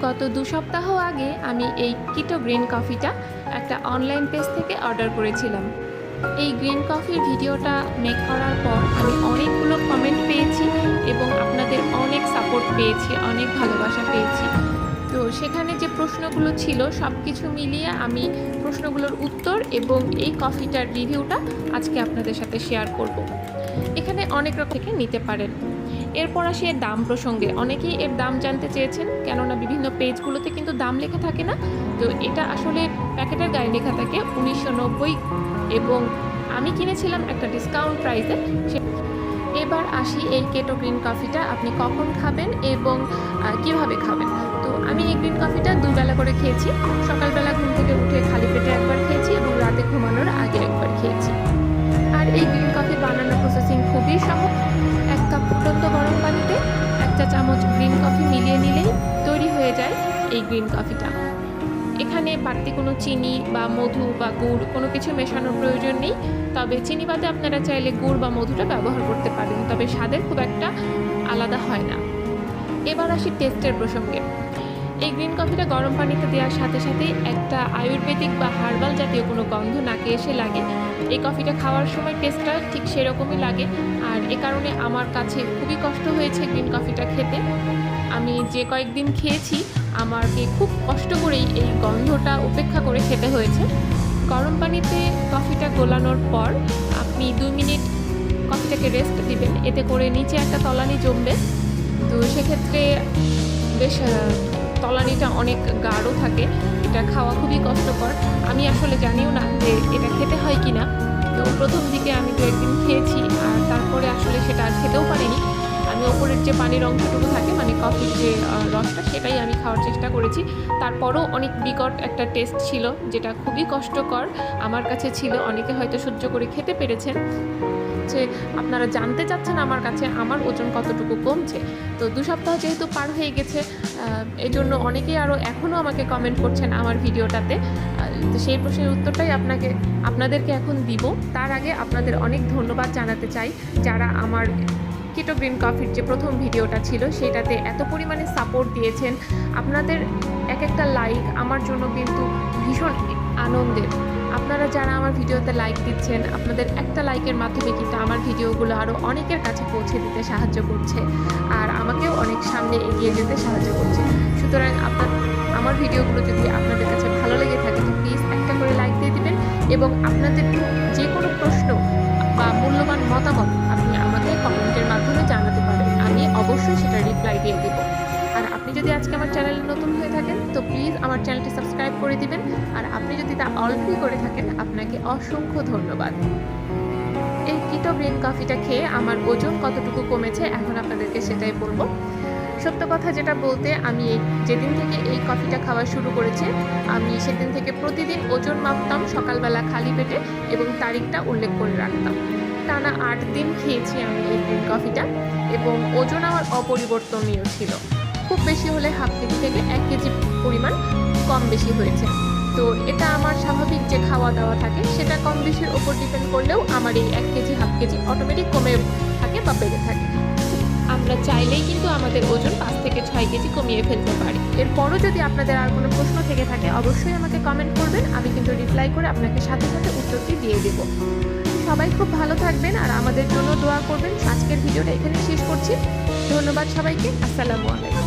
গত ২ সপ্তাহ আগে আমি এই কিটো গ্রিন কফিটা একটা অনলাইন পেজ থেকে অর্ডার করেছিলাম। এই গ্রিন কফির ভিডিওটা মেক করার পর আমি অনেকগুলো কমেন্ট পেয়েছি এবং আপনাদের অনেক সাপোর্ট পেয়েছি, অনেক ভালোবাসা পেয়েছি। তো সেখানে যে প্রশ্নগুলো ছিল সব কিছু মিলিয়ে আমি প্রশ্নগুলোর উত্তর এবং এই কফিটার রিভিউটা আজকে আপনাদের সাথে শেয়ার করব। এখানে অনেক রকম থেকে নিতে পারেন। এরপর আসি এর দাম প্রসঙ্গে। অনেকেই এর দাম জানতে চেয়েছেন, কেননা বিভিন্ন পেজগুলোতে কিন্তু দাম লেখা থাকে না। তো এটা আসলে প্যাকেটের গায়ে লেখা থাকে 1990 এবং আমি কিনেছিলাম একটা ডিসকাউন্ট প্রাইসে। এবার আসি এই কেটো গ্রিন কফিটা আপনি কখন খাবেন এবং কিভাবে খাবেন। তো আমি এই গ্রিন কফিটা 2 বেলা করে খেয়েছি। সকালবেলা ঘুম থেকে উঠে খালি পেটে একবার খেয়েছি এবং রাতে ঘুমানোর আগে একবার খেয়েছি। আর এই গ্রিন কফি বানানোর প্রসেসিং খুবই সহজ। 1 কাপ ফুটন্ত গরম পানিতে 1 চা চামচ গ্রিন কফি মিলিয়ে নিলেই তৈরি হয়ে যায় এই গ্রিন কফিটা। এখানে বাড়তি কোনো চিনি বা মধু বা গুড় কোনো কিছু মেশানোর প্রয়োজন নেই। তবে চিনি বাদে আপনারা চাইলে গুড় বা মধুটা ব্যবহার করতে পারেন, তবে স্বাদের খুব একটা আলাদা হয় না। এবার আসি টেস্টের প্রসঙ্গে। এই গ্রিন কফিটা গরম পানিতে দেওয়ার সাথে সাথেই একটা আয়ুর্বেদিক বা হার্বাল জাতীয় কোনো গন্ধ নাকে এসে লাগে। এই কফিটা খাওয়ার সময় টেস্টটা ঠিক সেরকমই লাগে, আর এ কারণে আমার কাছে খুবই কষ্ট হয়েছে গ্রিন কফিটা খেতে। আমি যে কয়েকদিন খেয়েছি আমাকে খুব কষ্ট করেই এই গন্ধটা উপেক্ষা করে খেতে হয়েছে। গরম পানিতে কফিটা গোলানোর পর আপনি 2 মিনিট কফিটাকে রেস্ট দিবেন, এতে করে নিচে একটা তলানি জমবে। তো সেক্ষেত্রে বেশ তলানিটা অনেক গাঢ় থাকে, এটা খাওয়া খুবই কষ্টকর। আমি আসলে জানিও না যে এটা খেতে হয় কি না। তো প্রথম দিকে আমি 2 একদিন খেয়েছি, আর তারপরে আসলে সেটা আর খেতেও পারিনি। আমি ওপরের যে পানির অংশটুকু থাকে, মানে কফির যে রসটা, সেটাই আমি খাওয়ার চেষ্টা করেছি। তারপরও অনেক বিকট একটা টেস্ট ছিল, যেটা খুবই কষ্টকর আমার কাছে ছিল। অনেকে হয়তো সহ্য করে খেতে পেরেছেন। যে আপনারা জানতে চাচ্ছেন আমার কাছে আমার ওজন কতটুকু কমছে। তো 2 সপ্তাহ যেহেতু পার হয়ে গেছে, এই জন্য অনেকেই আরও এখনও আমাকে কমেন্ট করছেন আমার ভিডিওটাতে। তো সেই প্রশ্নের উত্তরটাই আপনাদেরকে এখন দিব। তার আগে আপনাদের অনেক ধন্যবাদ জানাতে চাই, যারা আমার কিটো গ্রিন কফির যে প্রথম ভিডিওটা ছিল সেটাতে এত পরিমাণে সাপোর্ট দিয়েছেন। আপনাদের এক একটা লাইক আমার জন্য কিন্তু ভীষণ আনন্দের। আপনারা যারা আমার ভিডিওতে লাইক দিচ্ছেন, আপনাদের একটা লাইকের মাধ্যমে কিন্তু আমার ভিডিওগুলো আরও অনেকের কাছে পৌঁছে দিতে সাহায্য করছে, আর আমাকেও অনেক সামনে এগিয়ে যেতে সাহায্য করছে। সুতরাং আমার ভিডিওগুলো যদি আপনাদের কাছে ভালো লেগে থাকে তো প্লিজ একটা করে লাইক দিয়ে দিবেন, এবং আপনাদের যে কোনো প্রশ্ন বা মূল্যবান মতামত আপনি আমাকে কমেন্টের মাধ্যমে জানাতে পারেন। আমি অবশ্যই সেটা রিপ্লাই দিয়ে দেব। আর আপনি যদি আজকে আমার চ্যানেলে নতুন হয়ে থাকেন তো প্লিজ আমার চ্যানেলটি সাবস্ক্রাইব করে দিবেন, আর আপনি যদি তা অলরেডি করে থাকেন আপনাকে অসংখ্য ধন্যবাদ। এই কিটো গ্রিন কফিটা খেয়ে আমার ওজন কতটুকু কমেছে এখন আপনাদেরকে সেটাই বলবো। সত্য কথা যেটা বলতে, আমি যেদিন থেকে এই কফিটা খাওয়া শুরু করেছি আমি সেদিন থেকে প্রতিদিন ওজন মাপতাম সকালবেলা খালি পেটে এবং তারিখটা উল্লেখ করে রাখতাম। টানা 8 দিন খেয়েছি আমি এই গ্রিন কফিটা, এবং ওজন আমার অপরিবর্তনীয় ছিল। খুব বেশি হলে হাফ কেজি থেকে 1 কেজি পরিমাণ কম বেশি হয়েছে। তো এটা আমার স্বাভাবিক যে খাওয়া দাওয়া থাকে সেটা কম বেশির ওপর ডিপেন্ড করলেও আমার এই 1 কেজি হাফ কেজি অটোমেটিক কমে থাকে বা বেড়ে থাকে। আমরা চাইলেই কিন্তু আমাদের ওজন 5 থেকে 6 কেজি কমিয়ে ফেলতে পারি। এরপরও যদি আপনাদের আর কোনো প্রশ্ন থেকে থাকে অবশ্যই আমাকে কমেন্ট করবেন, আমি কিন্তু রিপ্লাই করে আপনাকে সাথে সাথে উত্তরটি দিয়ে দেব। সবাই খুব ভালো থাকবেন আর আমাদের জন্য দোয়া করবেন। আজকের ভিডিওটা এখানে শেষ করছি। ধন্যবাদ সবাইকে। আসসালামু আলাইকুম।